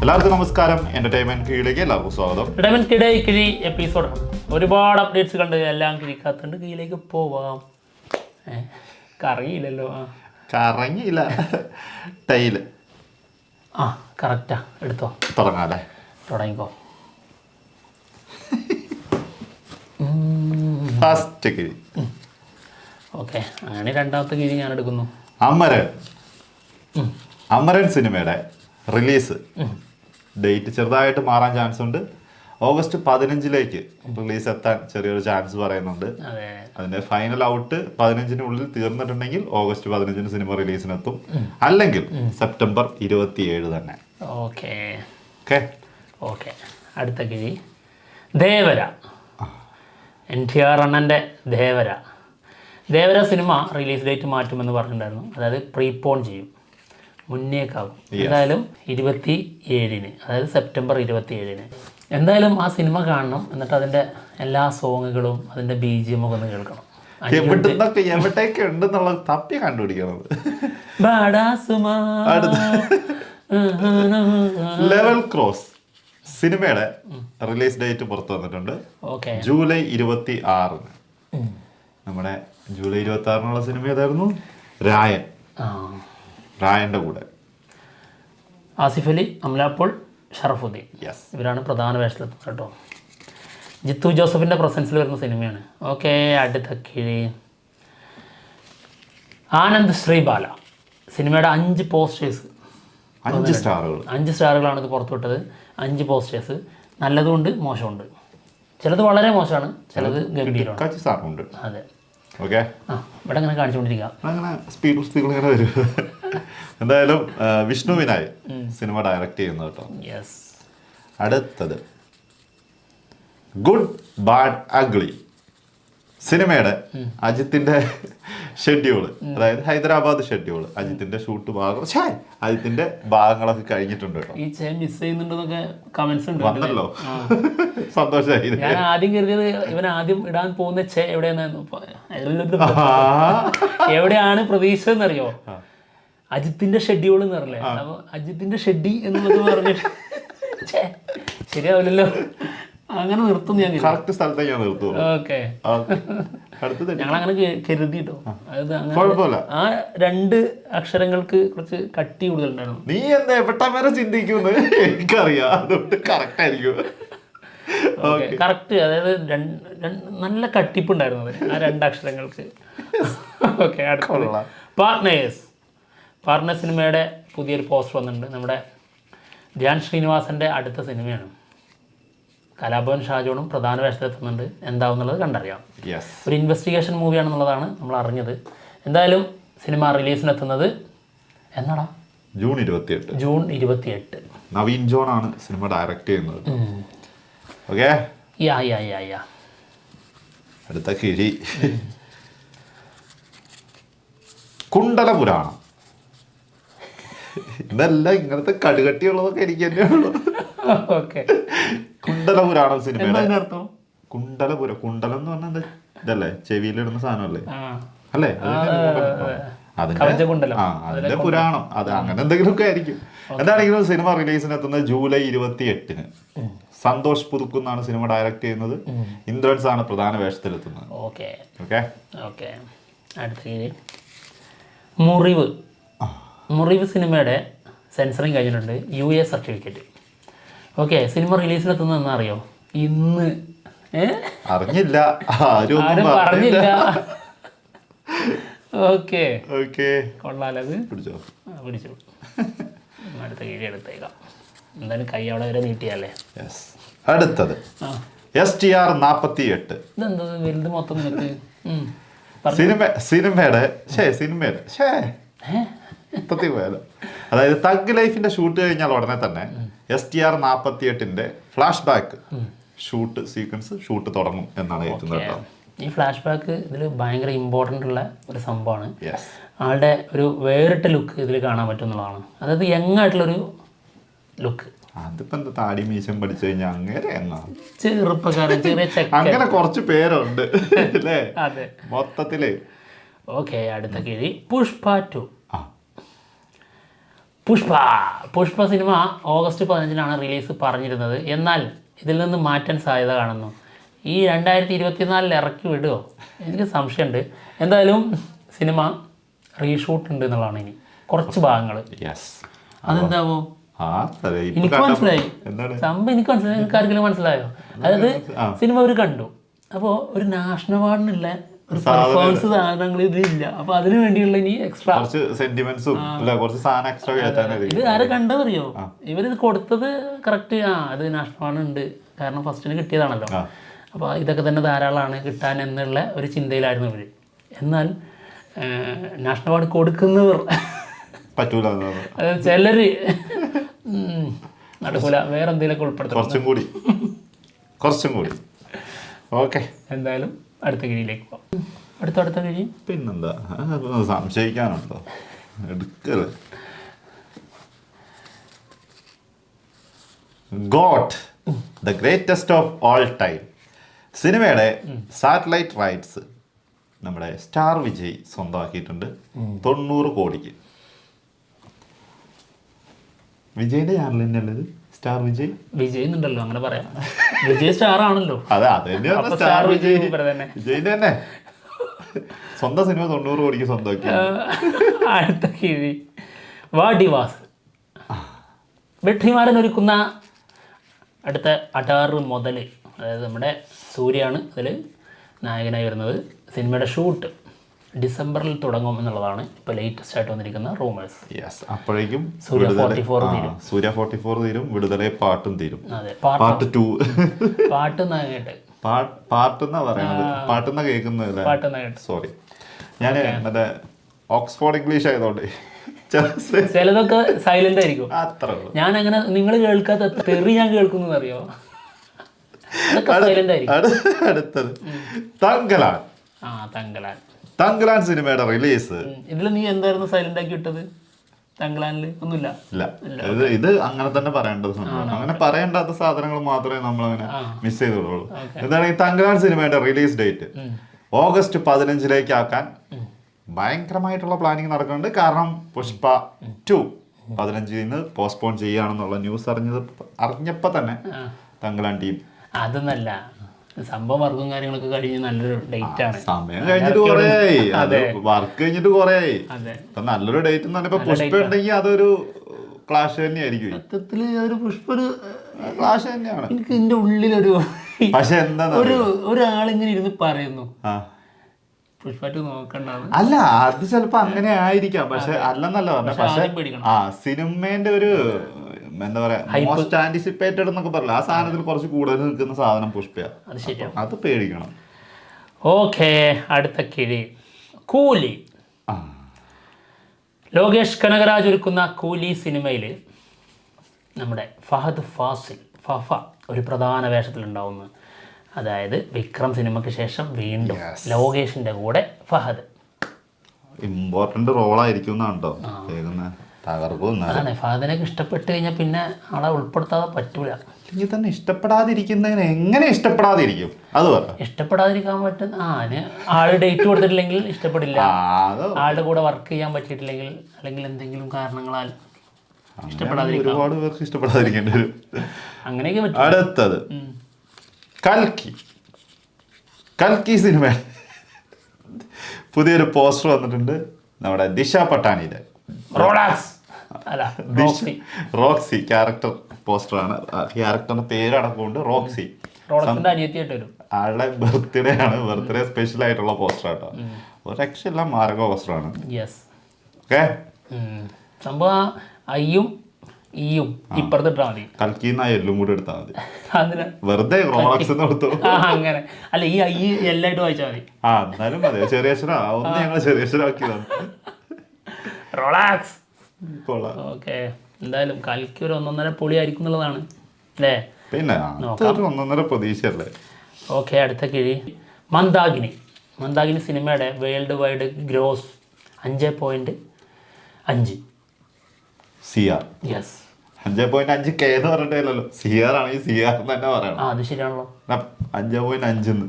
എല്ലാവർക്കും നമസ്കാരം. എന്റർടൈൻമെന്റ് കീഴിലേക്ക് എല്ലാവർക്കും സ്വാഗതം. എന്റർടൈൻമെന്റ് കിഴി എപ്പിസോഡാണ്. ഒരുപാട് അപ്ഡേറ്റ്സ് കണ്ട് എല്ലാം കിഴിക്കാത്തുണ്ട്. കീഴിലേക്ക് പോവാം. കറങ്ങിയില്ലല്ലോ. കറങ്ങിയില്ല. ടൈല് കറക്റ്റാ. എടുത്തോ, തുടങ്ങാല്ലേ? തുടങ്ങിക്കോ. ഫസ്റ്റ് കിഴി. ഓക്കെ, അങ്ങനെ രണ്ടാമത്തെ കിഴി ഞാൻ എടുക്കുന്നു. അമരൻ സിനിമയുടെ റിലീസ് ഡേറ്റ് ചെറുതായിട്ട് മാറാൻ ചാൻസ് ഉണ്ട്. ഓഗസ്റ്റ് 15 റിലീസ് എത്താൻ ചെറിയൊരു ചാൻസ് പറയുന്നുണ്ട്. അതിന്റെ ഫൈനൽ ഔട്ട് 15 തീർന്നിട്ടുണ്ടെങ്കിൽ ഓഗസ്റ്റ് 15 സിനിമ റിലീസിനെത്തും, അല്ലെങ്കിൽ സെപ്റ്റംബർ 27 തന്നെ. ഓക്കെ. അടുത്ത കിഴി ദേവര. NTR അണ്ണൻ്റെ ദേവര സിനിമ റിലീസ് ഡേറ്റ് മാറ്റുമെന്ന് പറഞ്ഞിട്ടുണ്ടായിരുന്നു. അതായത് പ്രീപോൺ ചെയ്യും, മുന്നേക്കാവും. എന്തായാലും 27, അതായത് സെപ്റ്റംബർ 27. എന്തായാലും ആ സിനിമ കാണണം. എന്നിട്ട് അതിൻ്റെ എല്ലാ സോങ്ങുകളും അതിൻ്റെ BGM ഒക്കെ ഒന്ന് കേൾക്കണം. എവിടേക്ക് ഉണ്ടെന്നുള്ളത് തപ്പി കണ്ടുപിടിക്കണം. ലെവൽ ക്രോസ് സിനിമയുടെ റിലീസ് ഡേറ്റ് പുറത്തു വന്നിട്ടുണ്ട്. ജൂലൈ 26. നമ്മുടെ ജൂലൈ 26 സിനിമ ഏതായിരുന്നു? രായന്റെ കൂടെ ആസിഫ് അലി, അമലാപ്പോൾ, ഷറഫുദ്ദീൻ, ഇവരാണ് പ്രധാന വേഷത്തിലെത്തുന്നത് കേട്ടോ. ജിത്തു ജോസഫിൻ്റെ പ്രസൻസിൽ വരുന്ന സിനിമയാണ്. ഓക്കെ. അടുത്ത കിഴി ആനന്ദ് ശ്രീബാല. സിനിമയുടെ 5 പോസ്റ്റേഴ്സ്, 5 സ്റ്റാറുകളാണ് ഇത് പുറത്തുവിട്ടത്. 5 പോസ്റ്റേഴ്സ്, നല്ലതുമുണ്ട് മോശമുണ്ട്. ചിലത് വളരെ മോശമാണ്, ചിലത് ഗംഭീരമാണ്. അതെ. ഇവിടെ ഇങ്ങനെ കാണിച്ചുകൊണ്ടിരിക്കാം. എന്തായാലും വിഷ്ണു വിനായ് സിനിമ ഡയറക്റ്റ് ചെയ്യുന്നത് കേട്ടോ. അടുത്തത് ഗുഡ് ബാഡ് അഗ്ലി സിനിമയുടെ അജിത്തിന്റെ ഷെഡ്യൂള്, അതായത് ഹൈദരാബാദ് ഷെഡ്യൂള്. അജിത്തിന്റെ അജിത്തിന്റെ ഭാഗങ്ങളൊക്കെ കഴിഞ്ഞിട്ടുണ്ട് കേട്ടോ. മിസ് ചെയ്യുന്നുണ്ടെന്നൊക്കെ കമന്റ്സ് ഉണ്ട്. വന്നല്ലോ, സന്തോഷമായി. ഞാൻ ആദ്യം കരുതിയത് ഇവൻ ആദ്യം ഇടാൻ പോകുന്ന എവിടെയാണ് പ്രതീക്ഷ എന്നറിയോ? അജിത്തിന്റെ ഷെഡ്യൂൾ എന്ന് പറഞ്ഞേ. അപ്പൊ അജിത്തിന്റെ ഷെഡി എന്നുള്ളത് പറഞ്ഞിട്ട് ശരിയാവില്ലല്ലോ. അങ്ങനെ നിർത്തും. ഞാൻ കറക്റ്റ് സ്ഥലത്തേക്ക് ഞാൻ നിർത്തും. ഓക്കെ. ഞങ്ങളങ്ങനെ കരുതിട്ടോ. ആ 2 അക്ഷരങ്ങൾക്ക് കുറച്ച് കട്ടി കൂടുതലുണ്ടായിരുന്നു. നീ എന്താ എവിടെ വരെ ചിന്തിക്കുന്നു എനിക്കറിയാം, അതുകൊണ്ട് കറക്റ്റ് ആയിരിക്കും. കറക്റ്റ്. അതായത് നല്ല കട്ടിപ്പുണ്ടായിരുന്നു ആ 2 അക്ഷരങ്ങൾക്ക്. ഓക്കെ. അടുത്ത പാർട്ട്നേഴ്സ് സിനിമയുടെ പുതിയൊരു പോസ്റ്റർ വന്നിട്ടുണ്ട്. നമ്മുടെ ധ്യാൻ ശ്രീനിവാസന്റെ അടുത്ത സിനിമയാണ്. കലാഭവൻ ഷാജോണും പ്രധാന വേഷത്തിലെത്തുന്നുണ്ട്. എന്താവുന്നുള്ളത് കണ്ടറിയാം. ഒരു ഇൻവെസ്റ്റിഗേഷൻ മൂവിയാണെന്നുള്ളതാണ് നമ്മൾ അറിഞ്ഞത്. എന്തായാലും സിനിമ റിലീസിനെത്തുന്നത് എന്നാടാ? ജൂൺ 28. നവീൻ ജോൺ ആണ് സിനിമ ഡയറക്റ്റ് ചെയ്യുന്നത്. ഓക്കെ. അടുത്ത കിഴി കുണ്ടലപുരാണം. ഇതെല്ലാം ഇങ്ങനത്തെ കടുകട്ടിയുള്ളതൊക്കെ എനിക്ക് തന്നെയുള്ളൂ. കുണ്ടലപുരാണം സിനിമയുടെ കുണ്ടലം എന്ന് പറഞ്ഞാൽ ഇതല്ലേ, ചെവിയിലിടുന്ന സാധനമല്ലേ? അല്ലേ? അതിന്റെ പുരാണം, അത് അങ്ങനെ എന്തെങ്കിലുമൊക്കെ ആയിരിക്കും. എന്താണെങ്കിലും സിനിമ റിലീസിനെത്തുന്നത് ജൂലൈ 28. സന്തോഷ് പുതുക്കുന്നാണ് സിനിമ ഡയറക്റ്റ് ചെയ്യുന്നത്. ഇന്ദ്രൻസ് ആണ് പ്രധാന വേഷത്തിലെത്തുന്നത്. മുറിവ് സിനിമയുടെ സെൻസറിങ് കഴിഞ്ഞിട്ടുണ്ട്. UA certificate. ഓക്കെ. സിനിമ റിലീസിനെത്തുന്നത് എന്നാ അറിയോ? ഇന്ന്. അറിഞ്ഞില്ല, ആരും പറഞ്ഞില്ല. ഓക്കെ. കൊള്ളാലത്. പിടിച്ചു. അടുത്ത കിഴി എടുത്തേക്കാം. എന്തായാലും കൈ അവിടെ വരെ നീട്ടിയാലേ. അടുത്തത് STR 48. ഇതെന്താ വലുത് മൊത്തം നിനക്ക്? സിനിമയുടെ അതായത് തഗ് ലൈഫിന്റെ ഷൂട്ട് കഴിഞ്ഞാൽ ഉടനെ തന്നെ STR 48 ഫ്ലാഷ് ബാക്ക് ഷൂട്ട് തുടങ്ങും എന്നാണ് കേൾക്കുന്നത്. ഈ ഫ്ലാഷ് ബാക്ക് ഇതിൽ ഭയങ്കര ഇമ്പോർട്ടൻ്റ് ഉള്ള ഒരു സംഭവമാണ്. ആളുടെ ഒരു വേറിട്ട ലുക്ക് ഇതിൽ കാണാൻ പറ്റും എന്നുള്ളതാണ്. അതായത് യങ് ആയിട്ടുള്ളൊരു ലുക്ക്. അതിപ്പോ എന്താ താടി മീശം പഠിച്ചു കഴിഞ്ഞാൽ അങ്ങനെ ചെറുപ്പക്കാരൻ, അങ്ങനെ കുറച്ച് പേരുണ്ട് അല്ലേ മൊത്തത്തില്. ഓക്കെ. അടുത്ത കിഴി പുഷ്പ 2. പുഷ്പ സിനിമ ഓഗസ്റ്റ് 15-നാണ് റിലീസ് പറഞ്ഞിരുന്നത്. എന്നാൽ ഇതിൽ നിന്ന് മാറ്റാൻ സാധ്യത കാണുന്നു. ഈ 2024 ഇറക്കി വിടുമോ? എനിക്ക് സംശയമുണ്ട്. എന്തായാലും സിനിമ റീഷൂട്ട് ഉണ്ട് എന്നുള്ളതാണ് ഇനി കുറച്ച് ഭാഗങ്ങൾ. അതെന്താവോ? എനിക്ക് മനസ്സിലായി സംഭവം, എനിക്ക് മനസ്സിലായി. നിങ്ങൾക്ക് ആർക്കെങ്കിലും മനസ്സിലായോ? അതായത് സിനിമ അവർ കണ്ടു, അപ്പോൾ ഒരു നാഷണൽ അവാർഡിനുള്ള ഒരു പെർഫോമൻസ് സാധനങ്ങൾ ഇതില്ല. അപ്പൊ അതിനു വേണ്ടിയുള്ള ഇനി എക്സ്ട്രാ ഇത് ആരെ കണ്ടതറിയോ? ഇവരിത് കൊടുത്തത് കറക്റ്റ്. അത് നാഷണൽ അവാർഡ് ഉണ്ട്, കാരണം ഫസ്റ്റിന് കിട്ടിയതാണല്ലോ. അപ്പോൾ ഇതൊക്കെ തന്നെ ധാരാളമാണ് കിട്ടാൻ എന്നുള്ള ഒരു ചിന്തയിലായിരുന്നു ഇവർ. എന്നാൽ നാഷണൽ അവാർഡ് കൊടുക്കുന്നവർ പറ്റൂല, ചിലര് നടക്കൂല, വേറെ എന്തെങ്കിലുമൊക്കെ ഉൾപ്പെടുത്തും. കുറച്ചും കൂടി. ഓക്കെ, എന്തായാലും അടുത്ത കിഴിയിലേക്ക് പോകാം. അടുത്ത കിഴി പിന്നെന്താ, സംശയിക്കാനുണ്ടോ? എടുക്കല് GOAT the greatest of all time സിനിമയുടെ സാറ്റലൈറ്റ് റൈറ്റ്സ് നമ്മുടെ സ്റ്റാർ വിജയ് സ്വന്തമാക്കിയിട്ടുണ്ട് 90 കോടിക്ക്. വിജയിന്റെ ചാനൽ തന്നെയല്ലത് സ്റ്റാർ വിജയ് എന്നുണ്ടല്ലോ, അങ്ങനെ പറയാം. വിജയ് സ്റ്റാർ ആണല്ലോ. അതെ, അത് തന്നെയാണ് സ്റ്റാർ വിജയ്. വിജയിന്റെ തന്നെ സ്വന്തം സിനിമ 90 കോടിക്ക് സ്വന്തമാക്കി. അടുത്ത കിഴി വാടിവാസ്. വെട്രിമാരൻ ഒരുക്കുന്ന അടുത്ത 16 മുതൽ, അതായത് നമ്മുടെ സൂര്യയാണ് അതിൽ നായകനായി വരുന്നത്. സിനിമയുടെ ഷൂട്ട് ഡിസംബറിൽ തുടങ്ങും എന്നുള്ളതാണ് ഇപ്പോൾ ലേറ്റസ്റ്റ് ആയിട്ട് വന്നിരിക്കുന്ന റൂമേഴ്സ്. അപ്പോഴേക്കും സൂര്യ 44 തീരും. സൂര്യ 44 തീരും, വിടുതലേ പാട്ടും തീരും. അതെ, പാർട്ട് 2 പാട്ട് പാട്ടെന്നാ പറയുന്നത്, പാട്ടെന്നാ കേൾക്കുന്നത്. സോറി, ഞാൻ മറ്റേ ഓക്സ്ഫോർഡ് ഇംഗ്ലീഷ് ആയതുകൊണ്ട് ചിലതൊക്കെ സൈലന്റ് ആയിരിക്കും. ഞാൻ അങ്ങനെ നിങ്ങൾ കേൾക്കാത്ത തെറി ഞാൻ കേൾക്കുന്നത് അറിയോ? സൈലന്റ് ആയിരിക്കും. അടുത്തത് തങ്കലാൻ. തങ്കലാൻ സിനിമയുടെ റിലീസ്. ഇതിൽ നീ എന്തായിരുന്നു സൈലന്റ് ആക്കി വിട്ടത്? തങ്കലാനില് ഒന്നുമില്ല. ഇത് അങ്ങനെ തന്നെ പറയേണ്ടത്. അങ്ങനെ പറയേണ്ടാത്ത സാധനങ്ങൾ മാത്രമേ നമ്മളങ്ങനെ മിസ് ചെയ്തോളൂ. എന്താണ് ഈ തങ്കലാൻ സിനിമയുടെ റിലീസ് ഡേറ്റ് ഓഗസ്റ്റ് 15 ആക്കാൻ ഭയങ്കരമായിട്ടുള്ള പ്ലാനിങ് നടക്കുന്നുണ്ട്. കാരണം പുഷ്പ 2 15 പോസ്റ്റ്പോൺ ചെയ്യുകയാണെന്നുള്ള ന്യൂസ് അറിഞ്ഞപ്പോൾ തന്നെ തങ്കലാൻ ടീം അതൊന്നല്ല, സംഭവം വർക്കും കാര്യങ്ങളൊക്കെ കഴിഞ്ഞ് നല്ലൊരു ഡേറ്റ് ആണ്. സമയം കഴിഞ്ഞിട്ട് കുറേ വർക്ക് കഴിഞ്ഞിട്ട് കുറേ നല്ലൊരു ഡേറ്റ് എന്ന് പറഞ്ഞപ്പോ പുഷ്പ ഉണ്ടെങ്കിൽ അതൊരു ക്ലാഷ് തന്നെയായിരിക്കും. സത്യത്തില് ഒരു പുഷ്പ ഒരു ക്ലാഷ് തന്നെയാണ്. എനിക്ക് എന്റെ ഉള്ളിലൊരു പക്ഷെ എന്താ ഒരാളിങ്ങനെ ഇരുന്ന് പറയുന്നു പുഷ്പ 2 നോക്കണ്ടാണ്. അല്ല, അത് ചിലപ്പോ അങ്ങനെ ആയിരിക്കാം, പക്ഷെ അല്ലെന്നല്ല പറഞ്ഞ. പക്ഷെ സിനിമേന്റെ ഒരു എന്താ പറയാ, മോസ്റ്റ് ആന്റിസിപ്പേറ്റഡ് എന്നൊക്കെ പറയില്ല, ആ സാധനത്തിൽ കുറച്ച് കൂടുതൽ നിൽക്കുന്ന സാധനം പുഷ്പ. അത് പേടിക്കണം. ഓക്കെ, അടുത്ത കിഴി കൂലി. ലോകേഷ് കനകരാജ് ഒരുക്കുന്ന കൂലി സിനിമയിൽ നമ്മുടെ ഫഹദ് ഫാസിൽ ഫഫ ഒരു പ്രധാന വേഷത്തിലുണ്ടാവുന്നു. അതായത് വിക്രം സിനിമയ്ക്ക് ശേഷം വീണ്ടും ലോകേഷിന്റെ കൂടെ ഫഹദ്. ഇമ്പോർട്ടന്റ് റോളായിരിക്കും കേട്ടോ. അതാണ്, ഫഹദിനൊക്കെ ഇഷ്ടപ്പെട്ട് കഴിഞ്ഞാൽ പിന്നെ ആളെ ഉൾപ്പെടുത്താതെ പറ്റൂല. അല്ലെങ്കിൽ തന്നെ ഇഷ്ടപ്പെടാതിരിക്കുന്നതിന് എങ്ങനെ ഇഷ്ടപ്പെടാതിരിക്കും? അത് ഇഷ്ടപ്പെടാതിരിക്കാൻ പറ്റുന്ന ആള് ഡേറ്റ് കൊടുത്തിട്ടില്ലെങ്കിൽ ഇഷ്ടപ്പെടില്ല, ആളുടെ കൂടെ വർക്ക് ചെയ്യാൻ പറ്റിയിട്ടില്ലെങ്കിൽ, അല്ലെങ്കിൽ എന്തെങ്കിലും കാരണങ്ങളാൽ ഇഷ്ടപ്പെടാതിരിക്കും. ഒരുപാട് പേർക്ക് ഇഷ്ടപ്പെടാതിരിക്കേണ്ടി വരും. അങ്ങനെയൊക്കെ പറ്റും. അടുത്തത് കൽക്കി സിനിമ പുതിയൊരു പോസ്റ്റർ വന്നിട്ടുണ്ട്. നമ്മുടെ ദിശ പട്ടാണിയുടെ റോക്സി ക്യാരക്ടർ പോസ്റ്ററാണ്. ക്യാരക്ടറിന്റെ പേരടക്കമുണ്ട് റോക്സി. ആളുടെ ബർത്ത്ഡേ ആണ്, ബർത്ത്ഡേ സ്പെഷ്യൽ ആയിട്ടുള്ള പോസ്റ്റർ ആട്ടോ. ഒരു രക്ഷയില്ല, മാരക പോസ്റ്ററാണ്. ഓക്കെ, സംഭവം അയ്യും ഈയും ഇപ്പുറത്തിട്ടാ മതി, കൽക്കിന്ന് എല്ലും കൂടി എടുത്താൽ മതി. വെറുതെ റോളക്സ് കൊടുത്തു അങ്ങനെ അല്ല, ഈ ഐ എല്ലായിട്ട് വായിച്ചാൽ മതി. എന്നാലും മതി, ചെറിയ ഒന്ന് ഞങ്ങൾ ചെറിയ ആക്കിയതാണ്. റോളാക്സ്. ഓക്കെ, എന്തായാലും കൽക്കി ഒരു 1.5 പൊളിയായിരിക്കും എന്നുള്ളതാണ് അല്ലേ? പിന്നെ 1.5 പ്രതീക്ഷയല്ലേ. ഓക്കെ, അടുത്ത കിഴി മന്ദാകിനി സിനിമയുടെ world wide gross 5.5 CR. Yes, 5.5 K എന്ന് പറഞ്ഞിട്ടില്ലല്ലോ, CR ആണെങ്കിൽ CR തന്നെ പറയണം. അത് ശരിയാണല്ലോ, 5.5.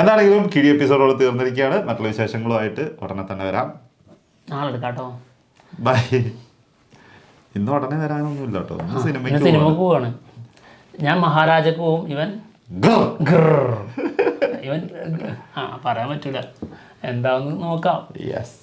എന്താണെങ്കിലും കിഴി എപ്പിസോഡോട് തീർന്നിരിക്കുകയാണ്. മറ്റുള്ള വിശേഷങ്ങളുമായിട്ട് ഉടനെ തന്നെ വരാം. നാളെ എടുക്കാട്ടോ. ബൈ. ഇന്ന് ഉടനെ വരാനൊന്നുമില്ല കേട്ടോ. ഇന്ന് ഇന്ന് സിനിമയ്ക്ക് സിനിമക്ക് പോവാണ്. ഞാൻ മഹാരാജക്ക് പോവും, ഇവൻ ഇവൻ പറയാൻ പറ്റൂല, എന്താന്ന് നോക്കാം. യെസ്.